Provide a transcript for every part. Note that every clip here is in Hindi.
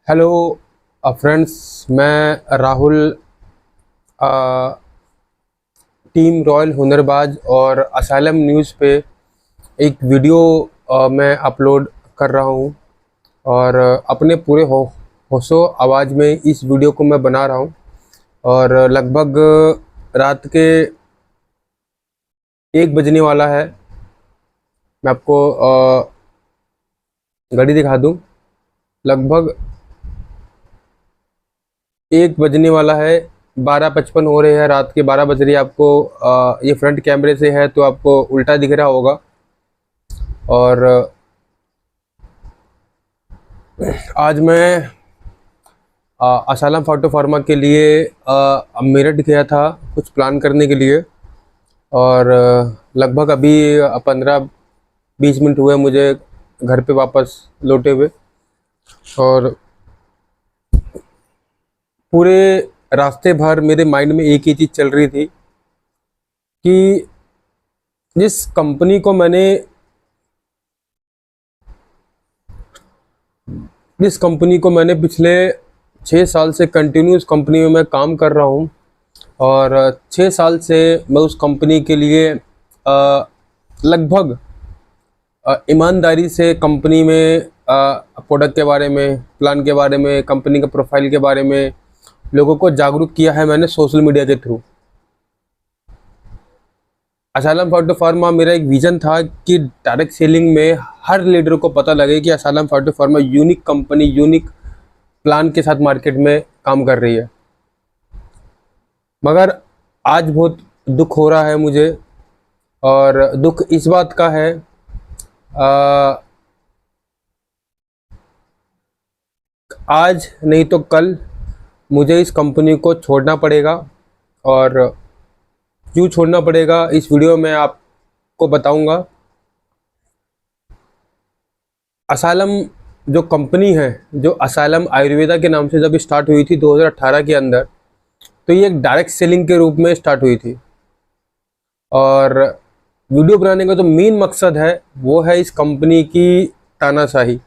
हेलो फ्रेंड्स, मैं राहुल टीम रॉयल हुनरबाज और असाइलम न्यूज़ पे एक वीडियो मैं अपलोड कर रहा हूँ और अपने पूरे होशो आवाज़ में इस वीडियो को मैं बना रहा हूँ। और लगभग रात के 1 बजने वाला है। मैं आपको घड़ी दिखा दूँ। लगभग 1 बजने वाला है, 12:55 हो रहे हैं, रात के 12 बज रही है। आपको ये फ्रंट कैमरे से है तो आपको उल्टा दिख रहा होगा। और आज मैं असालम फाटो फार्मा के लिए मेरठ गया था कुछ प्लान करने के लिए। और लगभग अभी 15-20 मिनट हुए मुझे घर पे वापस लौटे हुए। और पूरे रास्ते भर मेरे माइंड में एक ही चीज़ चल रही थी कि जिस कंपनी को मैंने पिछले 6 साल से कंटिन्यूस कंपनी में मैं काम कर रहा हूँ। और 6 साल से मैं उस कंपनी के लिए लगभग ईमानदारी से कंपनी में प्रोडक्ट के बारे में, प्लान के बारे में, कंपनी के प्रोफाइल के बारे में लोगों को जागरूक किया है मैंने सोशल मीडिया के थ्रू। असालम फाटो फार्मा मेरा एक विज़न था कि डायरेक्ट सेलिंग में हर लीडर को पता लगे कि असालम फाटो pharma unique company, unique plan के साथ मार्केट में काम कर रही है। मगर आज बहुत दुख हो रहा है मुझे। और दुख इस बात का है आज नहीं तो कल मुझे इस कंपनी को छोड़ना पड़ेगा। और क्यों छोड़ना पड़ेगा इस वीडियो में आपको बताऊंगा। असालम जो कंपनी है, जो असालम आयुर्वेदा के नाम से जब स्टार्ट हुई थी 2018 के अंदर, तो ये एक डायरेक्ट सेलिंग के रूप में स्टार्ट हुई थी। और वीडियो बनाने का जो मेन मकसद है वो है इस कंपनी की तानाशाही।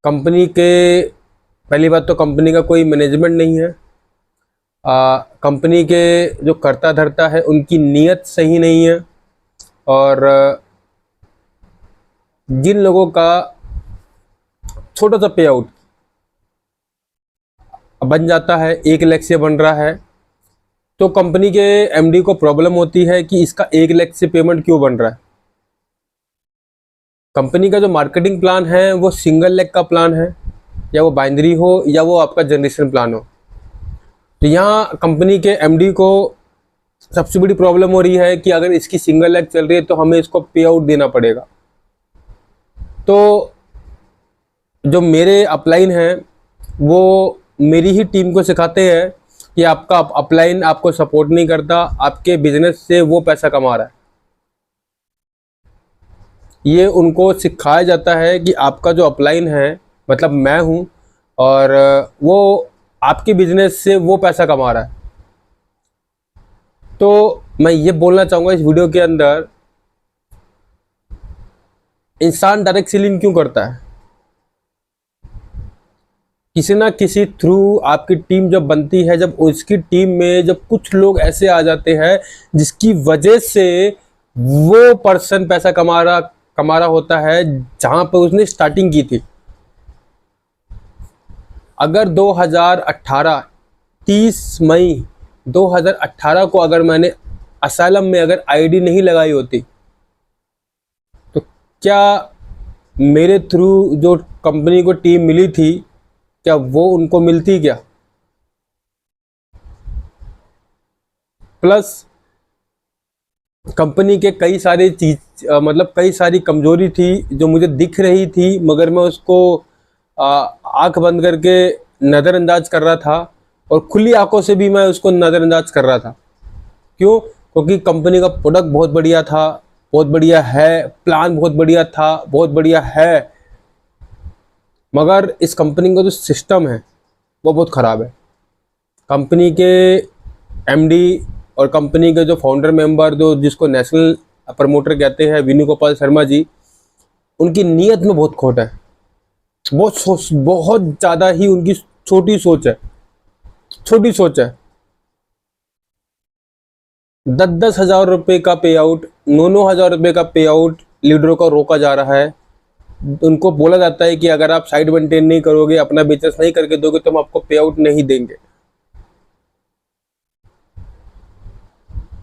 कंपनी के पहली बात तो कंपनी का कोई मैनेजमेंट नहीं है। कंपनी के जो कर्ता धर्ता है उनकी नीयत सही नहीं है। और जिन लोगों का छोटा सा पे आउट बन जाता है, 1 लाख से बन रहा है, तो कंपनी के एमडी को प्रॉब्लम होती है कि इसका 1 लाख से पेमेंट क्यों बन रहा है। कंपनी का जो मार्केटिंग प्लान है वो सिंगल लेग का प्लान है, या वो बाइनरी हो या वो आपका जनरेशन प्लान हो। तो यहाँ कंपनी के एमडी को सबसे बड़ी प्रॉब्लम हो रही है कि अगर इसकी सिंगल लेग चल रही है तो हमें इसको पे आउट देना पड़ेगा। तो जो मेरे अपलाइन हैं वो मेरी ही टीम को सिखाते हैं कि आपका अपलाइन आपको सपोर्ट नहीं करता, आपके बिजनेस से वो पैसा कमा रहा है। ये उनको सिखाया जाता है कि आपका जो अपलाइन है, मतलब मैं हूँ, और वो आपके बिजनेस से वो पैसा कमा रहा है। तो मैं ये बोलना चाहूँगा इस वीडियो के अंदर, इंसान डायरेक्ट सेलिंग क्यों करता है? किसी ना किसी थ्रू आपकी टीम जब बनती है, जब उसकी टीम में जब कुछ लोग ऐसे आ जाते हैं जिसकी वजह से वो पर्सन पैसा कमा रहा होता है जहां पर उसने स्टार्टिंग की थी। अगर 2018 30 मई 2018 को अगर मैंने असालम में अगर आईडी नहीं लगाई होती तो क्या मेरे थ्रू जो कंपनी को टीम मिली थी, क्या वो उनको मिलती क्या? प्लस कंपनी के कई सारी मतलब कई सारी कमजोरी थी जो मुझे दिख रही थी, मगर मैं उसको आंख बंद करके नज़रअंदाज कर रहा था। और खुली आंखों से भी मैं उसको नज़रअंदाज कर रहा था। क्यों? क्योंकि कंपनी का प्रोडक्ट बहुत बढ़िया था, बहुत बढ़िया है, प्लान बहुत बढ़िया था, बहुत बढ़िया है, मगर इस कंपनी का जो सिस्टम है वो बहुत ख़राब है। कंपनी के एमडी और कंपनी के जो फाउंडर मेंबर, जो जिसको नेशनल प्रमोटर कहते हैं, वेणुगोपाल शर्मा जी, उनकी नीयत में बहुत खोट है। बहुत ज़्यादा ही उनकी छोटी सोच है, छोटी सोच है। 10-10 हज़ार रुपये का पे आउट, 9-9 हज़ार रुपये का पे आउट लीडरों का रोका जा रहा है। उनको बोला जाता है कि अगर आप साइड मेंटेन नहीं करोगे, अपना बिजनेस नहीं करके दोगे, तो हम आपको पे आउट नहीं देंगे।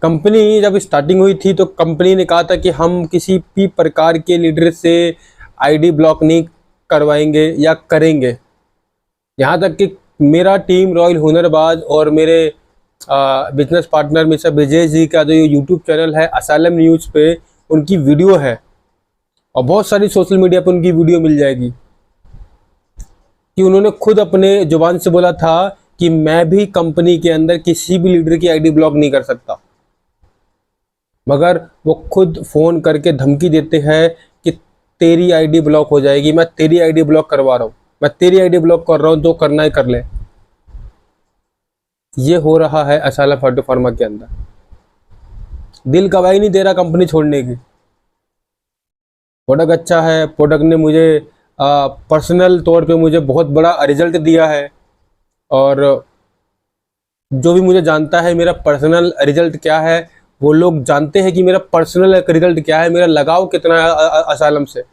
कंपनी जब स्टार्टिंग हुई थी तो कंपनी ने कहा था कि हम किसी भी प्रकार के लीडर से आईडी ब्लॉक नहीं करवाएंगे या करेंगे। यहाँ तक कि मेरा टीम रॉयल हुनरबाज और मेरे बिजनेस पार्टनर मिस्टर ब्रजेश जी का जो यूट्यूब चैनल है असालम न्यूज़ पे, उनकी वीडियो है और बहुत सारी सोशल मीडिया पे उनकी वीडियो मिल जाएगी कि उन्होंने खुद अपने जुबान से बोला था कि मैं भी कंपनी के अंदर किसी भी लीडर की आईडी ब्लॉक नहीं कर सकता, मगर वो खुद फ़ोन करके धमकी देते हैं कि तेरी आईडी ब्लॉक हो जाएगी, मैं तेरी आईडी ब्लॉक करवा रहा हूँ, मैं तेरी आईडी ब्लॉक कर रहा हूँ, जो करना है कर ले। ये हो रहा है असालम फाइटो फार्मा के अंदर। दिल गवाही नहीं दे रहा कंपनी छोड़ने की। प्रोडक्ट अच्छा है, प्रोडक्ट ने मुझे पर्सनल तौर पे मुझे बहुत बड़ा रिजल्ट दिया है, और जो भी मुझे जानता है मेरा पर्सनल रिजल्ट क्या है, वो लोग जानते हैं कि मेरा पर्सनल रिजल्ट क्या है, मेरा लगाव कितना है असालम से।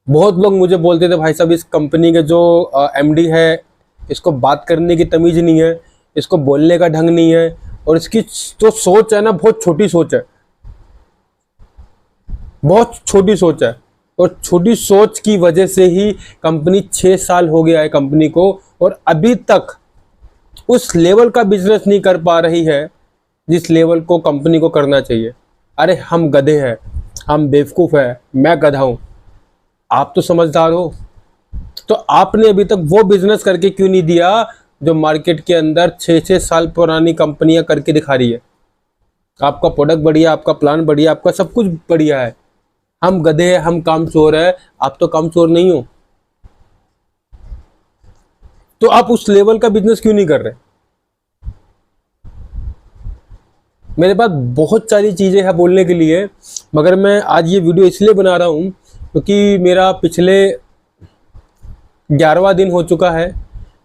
बहुत लोग मुझे बोलते थे भाई साहब इस कंपनी के जो एमडी है इसको बात करने की तमीज़ नहीं है, इसको बोलने का ढंग नहीं है, और इसकी जो सोच है ना बहुत छोटी सोच है, बहुत छोटी सोच है। और छोटी सोच की वजह से ही कंपनी 6 साल हो गया है कंपनी को, और अभी तक उस लेवल का बिजनेस नहीं कर पा रही है जिस लेवल को कंपनी को करना चाहिए। अरे हम गधे हैं, हम बेवकूफ़ हैं, मैं गधा हूँ, आप तो समझदार हो, तो आपने अभी तक वो बिजनेस करके क्यों नहीं दिया जो मार्केट के अंदर 6-6 साल पुरानी कंपनियां करके दिखा रही है। आपका प्रोडक्ट बढ़िया, आपका प्लान बढ़िया, आपका सब कुछ बढ़िया है। हम गधे हैं, हम कामचोर है, आप तो कामचोर नहीं हो, तो आप उस लेवल का बिजनेस क्यों नहीं कर रहे। मेरे पास बहुत सारी चीज़ें हैं बोलने के लिए, मगर मैं आज ये वीडियो इसलिए बना रहा हूँ क्योंकि मेरा पिछले 11वां दिन हो चुका है।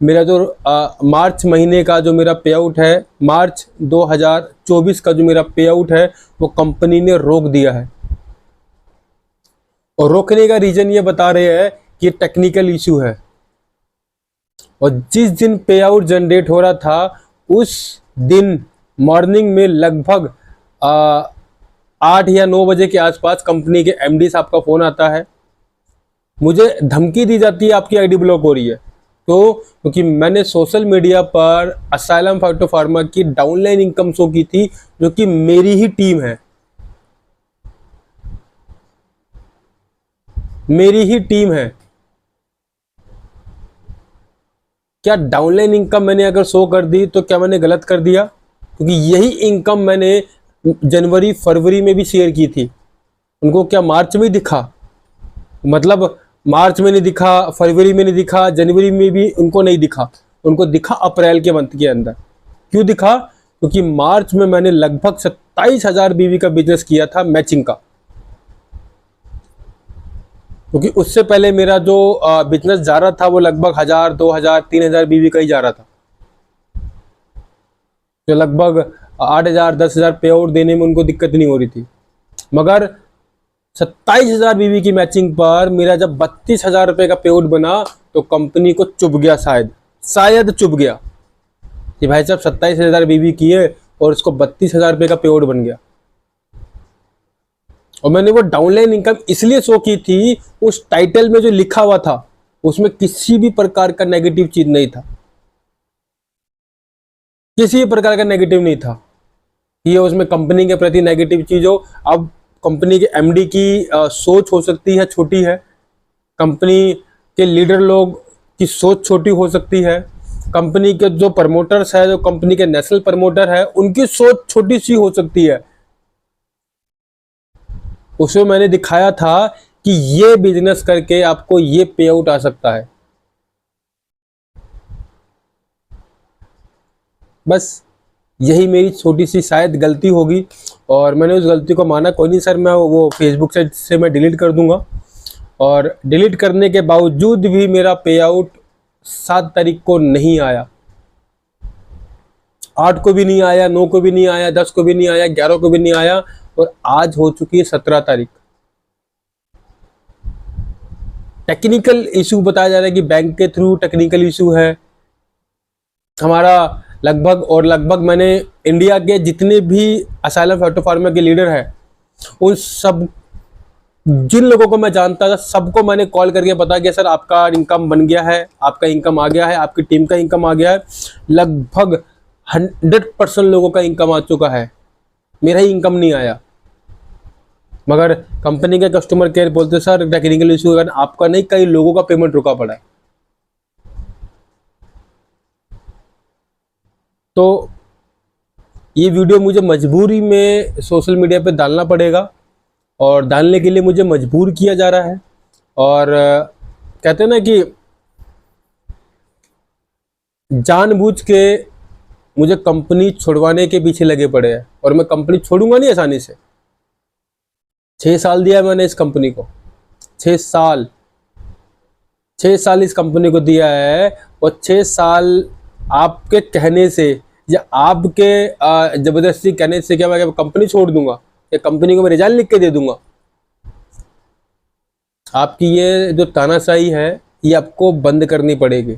मेरा जो मार्च महीने का जो मेरा पे आउट है, मार्च 2024 का जो मेरा पे आउट है, वो कंपनी ने रोक दिया है। और रोकने का रीज़न ये बता रहे हैं कि टेक्निकल इशू है। और जिस दिन पे आउट जनरेट हो रहा था उस दिन मॉर्निंग में लगभग 8 या 9 बजे के आसपास कंपनी के एमडी साहब का फ़ोन आता है, मुझे धमकी दी जाती है आपकी आईडी ब्लॉक हो रही है। तो क्योंकि मैंने सोशल मीडिया पर असाइलम फाइटो फार्मा की डाउनलाइन इनकम शो की थी, जो कि मेरी ही टीम है, मेरी ही टीम है। क्या डाउनलाइन इनकम मैंने अगर शो कर दी तो क्या मैंने गलत कर दिया? क्योंकि यही इनकम मैंने जनवरी फरवरी में भी शेयर की थी। उनको क्या मार्च में दिखा? मतलब मार्च में नहीं दिखा, फरवरी में नहीं दिखा, जनवरी में भी उनको नहीं दिखा, उनको दिखा अप्रैल के मंथ के अंदर। क्यों दिखा? क्योंकि मार्च में मैंने लगभग 27,000 बीवी का बिजनेस किया था मैचिंग का। क्योंकि उससे पहले मेरा जो बिजनेस जा रहा था वो लगभग 1000, 2000, 3000 बीवी का ही जा रहा था, जो लगभग 8000, 10,000 पे आउट देने में उनको दिक्कत नहीं हो रही थी। मगर 27,000 बीवी की मैचिंग पर मेरा जब 32,000 रुपये का पे आउट बना तो कंपनी को चुभ गया, शायद चुभ गया कि भाई साहब 27,000 बीवी किए और उसको 32,000 रुपये का पे आउट बन गया। और मैंने वो डाउनलाइन इनकम इसलिए शो की थी, उस टाइटल में जो लिखा हुआ था उसमें किसी भी प्रकार का नेगेटिव चीज नहीं था, किसी भी प्रकार का नेगेटिव नहीं था। ये उसमें कंपनी के प्रति नेगेटिव चीज हो। अब कंपनी के एमडी की सोच हो सकती है छोटी है, कंपनी के लीडर लोग की सोच छोटी हो सकती है, कंपनी के जो प्रमोटर्स है, जो कंपनी के नेशनल प्रमोटर है, उनकी सोच छोटी सी हो सकती है। उसमें मैंने दिखाया था कि ये बिजनेस करके आपको ये पे आउट आ सकता है। बस यही मेरी छोटी सी शायद गलती होगी और मैंने उस गलती को माना। कोई नहीं सर, मैं वो फेसबुक से मैं डिलीट कर दूंगा, और डिलीट करने के बावजूद भी मेरा पे आउट 7 तारीख को नहीं आया, 8 को भी नहीं आया, 9 को भी नहीं आया, 10 को भी नहीं आया, 11 को भी नहीं आया, और आज हो चुकी है 17 तारीख। टेक्निकल इशू बताया जा रहा है कि बैंक के थ्रू टेक्निकल इशू है हमारा। लगभग मैंने इंडिया के जितने भी असाइलम फाइटोफार्मा के लीडर हैं, उन सब जिन लोगों को मैं जानता था सबको मैंने कॉल करके बता दिया, सर आपका इनकम बन गया है, आपका इनकम आ गया है, आपकी टीम का इनकम आ गया है। लगभग 100% लोगों का इनकम आ चुका है, मेरा ही इनकम नहीं आया। मगर कंपनी के कस्टमर केयर बोलते सर टेक्निकल इशू है, आपका नहीं, कई लोगों का पेमेंट रुका पड़ा है। तो ये वीडियो मुझे मजबूरी में सोशल मीडिया पे डालना पड़ेगा, और डालने के लिए मुझे मजबूर किया जा रहा है। और कहते हैं ना कि जानबूझ के मुझे कंपनी छुड़वाने के पीछे लगे पड़े हैं, और मैं कंपनी छोड़ूंगा नहीं आसानी से। 6 साल दिया मैंने इस कंपनी को, 6 साल 6 साल इस कंपनी को दिया है, और 6 साल आपके कहने से या आपके जबरदस्ती कहने से क्या मैं कंपनी छोड़ दूंगा या कंपनी को मैं रिजाइन लिख के दे दूंगा? आपकी ये जो तानाशाही है ये आपको बंद करनी पड़ेगी।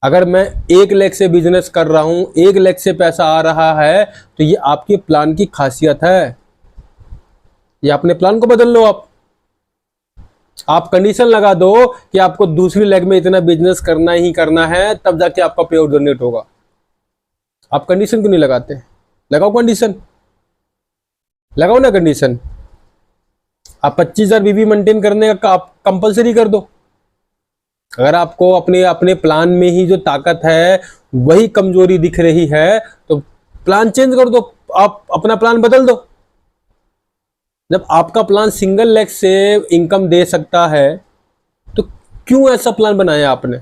अगर मैं 1 लाख से बिजनेस कर रहा हूं, 1 लाख से पैसा आ रहा है, तो ये आपके प्लान की खासियत है। ये अपने प्लान को बदल लो। आप कंडीशन लगा दो कि आपको दूसरी लेग में इतना बिजनेस करना ही करना है, तब जाके आपका पे आउट जनरेट होगा। आप कंडीशन क्यों नहीं लगाते? लगाओ कंडीशन, लगाओ ना कंडीशन। आप 25,000 बीबी मेंटेन करने का आप कंपलसरी कर दो। अगर आपको अपने प्लान में ही जो ताकत है वही कमजोरी दिख रही है, तो प्लान चेंज कर दो, आप अपना प्लान बदल दो। जब आपका प्लान सिंगल लेग से इनकम दे सकता है, तो क्यों ऐसा प्लान बनाया आपने?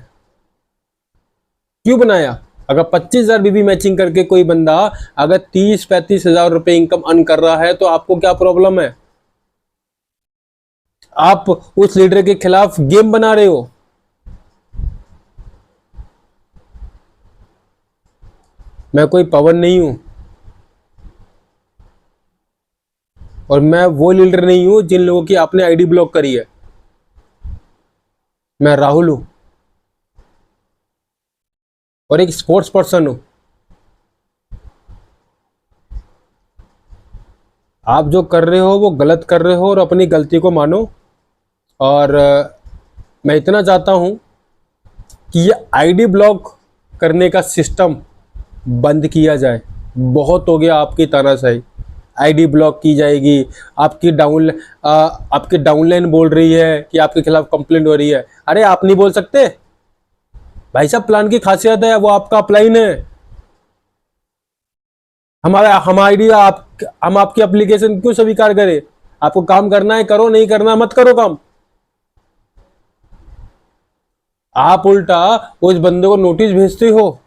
क्यों बनाया? अगर 25,000 बीबी मैचिंग करके कोई बंदा अगर 30-35 हजार रुपए इनकम अर्न कर रहा है, तो आपको क्या प्रॉब्लम है? आप उस लीडर के खिलाफ गेम बना रहे हो। मैं कोई पवन नहीं हूं, और मैं वो लीडर नहीं हूं जिन लोगों की आपने आईडी ब्लॉक करी है। मैं राहुल हूं, और एक स्पोर्ट्स पर्सन हूं। आप जो कर रहे हो वो गलत कर रहे हो, और अपनी गलती को मानो। और मैं इतना चाहता हूं कि ये आईडी ब्लॉक करने का सिस्टम बंद किया जाए। बहुत हो गया आपकी तानाशाही। आईडी ब्लॉक की जाएगी, आपकी डाउनलाइन बोल रही है कि आपके खिलाफ कंप्लेंट हो रही है। अरे आप नहीं बोल सकते भाई साहब, प्लान की खासियत है, वो आपका अपलाइन है। हम आईडी हम आपकी एप्लीकेशन क्यों स्वीकार करें? आपको काम करना है करो, नहीं करना मत करो काम। आप उल्टा उस बंदे को नोटिस भेजते हो,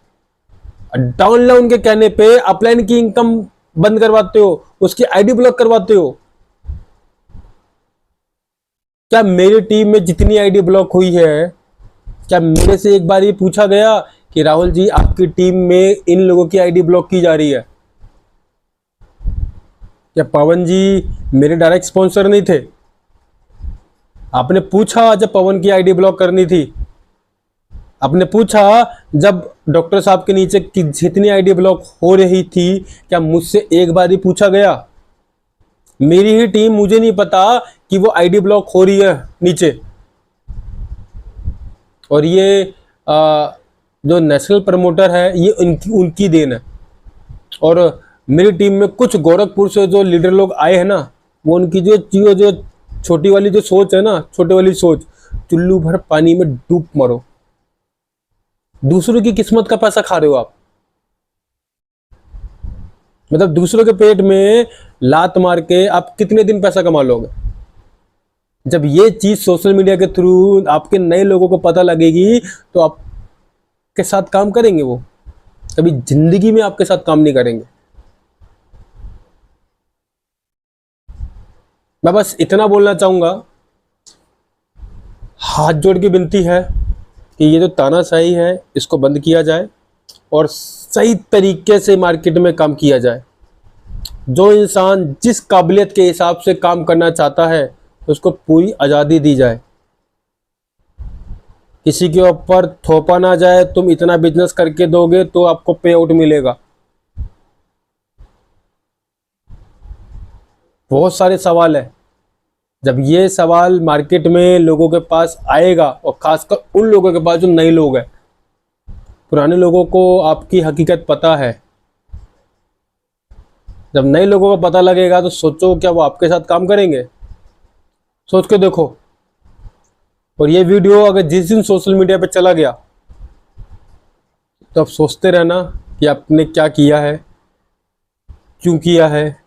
डाउनलाइन के कहने पे अपलाइन की इनकम बंद करवाते हो, उसकी आईडी ब्लॉक करवाते हो। क्या मेरी टीम में जितनी आईडी ब्लॉक हुई है, क्या मेरे से एक बार ये पूछा गया कि राहुल जी आपकी टीम में इन लोगों की आईडी ब्लॉक की जा रही है? क्या पवन जी मेरे डायरेक्ट स्पॉन्सर नहीं थे? आपने पूछा जब पवन की आईडी ब्लॉक करनी थी? आपने पूछा जब डॉक्टर साहब के नीचे की जितनी आईडी ब्लॉक हो रही थी, क्या मुझसे एक बार ही पूछा गया? मेरी ही टीम, मुझे नहीं पता कि वो आईडी ब्लॉक हो रही है नीचे। और ये जो नेशनल प्रमोटर है ये उनकी देन है। और मेरी टीम में कुछ गोरखपुर से जो लीडर लोग आए हैं ना, वो उनकी जो छोटी वाली जो सोच है ना, छोटे वाली सोच, चुल्लू भर पानी में डूब मरो। दूसरों की किस्मत का पैसा खा रहे हो आप। मतलब दूसरों के पेट में लात मार के आप कितने दिन पैसा कमा लोगे? जब ये चीज सोशल मीडिया के थ्रू आपके नए लोगों को पता लगेगी, तो आपके साथ काम करेंगे वो। कभी जिंदगी में आपके साथ काम नहीं करेंगे। मैं बस इतना बोलना चाहूँगा, हाथ जोड़ के विनती है कि ये जो तानाशाही है इसको बंद किया जाए और सही तरीके से मार्केट में काम किया जाए। जो इंसान जिस काबिलियत के हिसाब से काम करना चाहता है उसको पूरी आज़ादी दी जाए। किसी के ऊपर थोपा ना जाए, तुम इतना बिजनेस करके दोगे तो आपको पे आउट मिलेगा। बहुत सारे सवाल है। जब ये सवाल मार्केट में लोगों के पास आएगा, और खासकर उन लोगों के पास जो नए लोग हैं, पुराने लोगों को आपकी हकीकत पता है। जब नए लोगों को पता लगेगा तो सोचो क्या वो आपके साथ काम करेंगे? सोच के देखो। और ये वीडियो अगर जिस दिन सोशल मीडिया पे चला गया तो आप सोचते रहना कि आपने क्या किया है, क्यों किया है,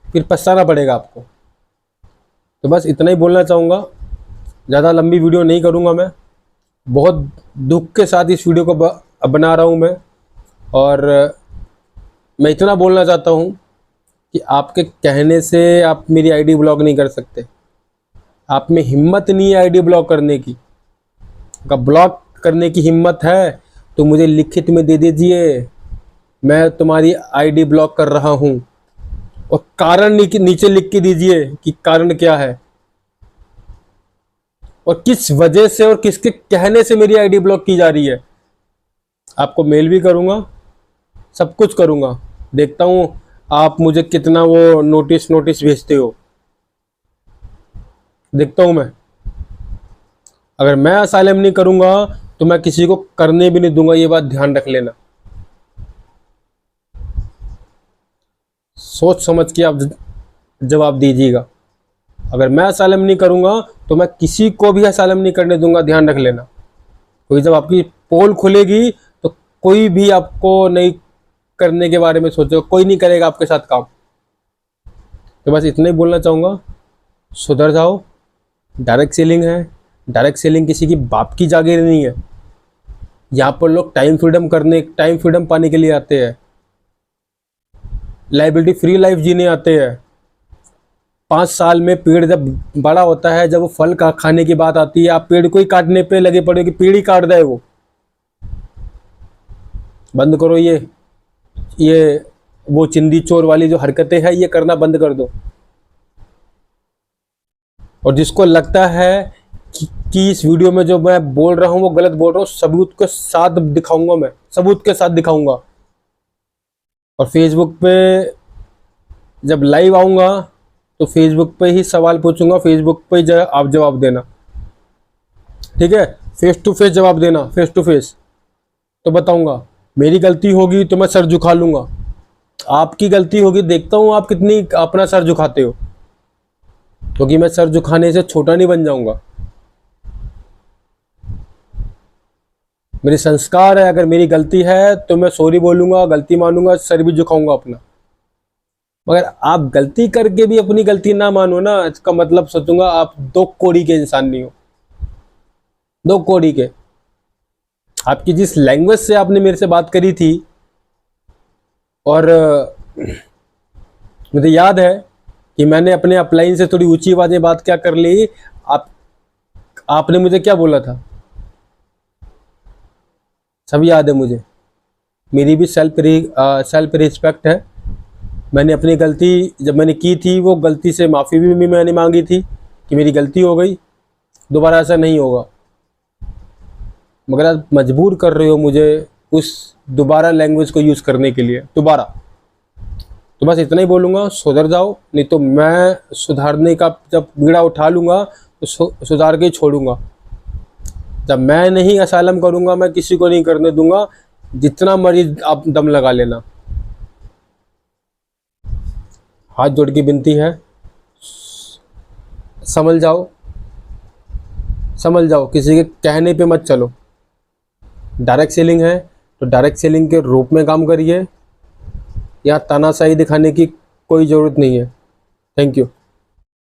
फिर पछताना पड़ेगा आपको। तो बस इतना ही बोलना चाहूँगा, ज़्यादा लंबी वीडियो नहीं करूँगा मैं। बहुत दुख के साथ इस वीडियो को बना रहा हूँ मैं। और मैं इतना बोलना चाहता हूँ कि आपके कहने से आप मेरी आईडी ब्लॉक नहीं कर सकते। आप में हिम्मत नहीं है आईडी ब्लॉक करने की। अगर ब्लॉक करने की हिम्मत है तो मुझे लिखित में दे दीजिए, मैं तुम्हारी आईडी ब्लॉक कर रहा हूँ। और कारण नीचे लिख के दीजिए कि कारण क्या है और किस वजह से और किसके कहने से मेरी आईडी ब्लॉक की जा रही है। आपको मेल भी करूँगा, सब कुछ करूँगा। देखता हूँ आप मुझे कितना वो नोटिस भेजते हो, देखता हूँ मैं। अगर मैं असाइलम नहीं करूँगा तो मैं किसी को करने भी नहीं दूंगा, ये बात ध्यान रख लेना। सोच समझ के आप जवाब दीजिएगा। अगर मैं असाइलम नहीं करूँगा तो मैं किसी को भी असाइलम नहीं करने दूंगा, ध्यान रख लेना। कोई जब आपकी पोल खुलेगी तो कोई भी आपको नहीं करने के बारे में सोचेगा, कोई नहीं करेगा आपके साथ काम। तो बस इतना ही बोलना चाहूँगा, सुधर जाओ। डायरेक्ट सेलिंग है, डायरेक्ट सेलिंग किसी की बाप की जागीर नहीं है। यहाँ पर लोग टाइम फ्रीडम पाने के लिए आते हैं, लाइबिलिटी फ्री लाइफ जीने आते हैं। 5 साल में पेड़ जब बड़ा होता है, जब वो फल का खाने की बात आती है, आप पेड़ को ही काटने पे लगे पड़े हो कि पेड़ ही काट दे। वो बंद करो। ये वो चिंदी चोर वाली जो हरकतें हैं ये करना बंद कर दो। और जिसको लगता है कि इस वीडियो में जो मैं बोल रहा हूँ वो गलत बोल रहा हूँ, सबूत के साथ दिखाऊंगा, मैं सबूत के साथ दिखाऊंगा। और फेसबुक पे जब लाइव आऊँगा तो फेसबुक पे ही सवाल पूछूंगा, फेसबुक पे ही आप जवाब देना, ठीक है? फेस टू फेस जवाब देना, फेस टू फेस। तो बताऊंगा, मेरी गलती होगी तो मैं सर झुका लूँगा, आपकी गलती होगी देखता हूँ आप कितनी अपना सर झुकाते हो, क्योंकि मैं सर झुकाने से छोटा नहीं बन जाऊँगा। मेरे संस्कार है, अगर मेरी गलती है तो मैं सॉरी बोलूँगा, गलती मानूंगा, सर भी झुकाऊंगा अपना। मगर आप गलती करके भी अपनी गलती ना मानो ना, इसका मतलब सोचूंगा आप 2 कौड़ी के इंसान नहीं हो, 2 कौड़ी के। आपकी जिस लैंग्वेज से आपने मेरे से बात करी थी, और मुझे याद है कि मैंने अपने अपलाइन से थोड़ी ऊंची आवाज़ में बात क्या कर ली। आपने मुझे क्या बोला था, सब याद है मुझे। मेरी भी सेल्फ रिस्पेक्ट है। मैंने अपनी गलती जब मैंने की थी, वो गलती से माफ़ी भी मैंने मांगी थी कि मेरी गलती हो गई, दोबारा ऐसा नहीं होगा। मगर आप मजबूर कर रहे हो मुझे उस दोबारा लैंग्वेज को यूज़ करने के लिए दोबारा। तो बस इतना ही बोलूँगा, सुधर जाओ, नहीं तो मैं सुधारने का जब बीड़ा उठा लूँगा तो सुधार के ही छोड़ूंगा। जब मैं नहीं असाइलम करूँगा, मैं किसी को नहीं करने दूंगा, जितना मर्जी आप दम लगा लेना। हाथ जोड़ की विनती है, समझ जाओ, किसी के कहने पे मत चलो। डायरेक्ट सेलिंग है तो डायरेक्ट सेलिंग के रूप में काम करिए, या तानाशाही दिखाने की कोई ज़रूरत नहीं है। Thank you.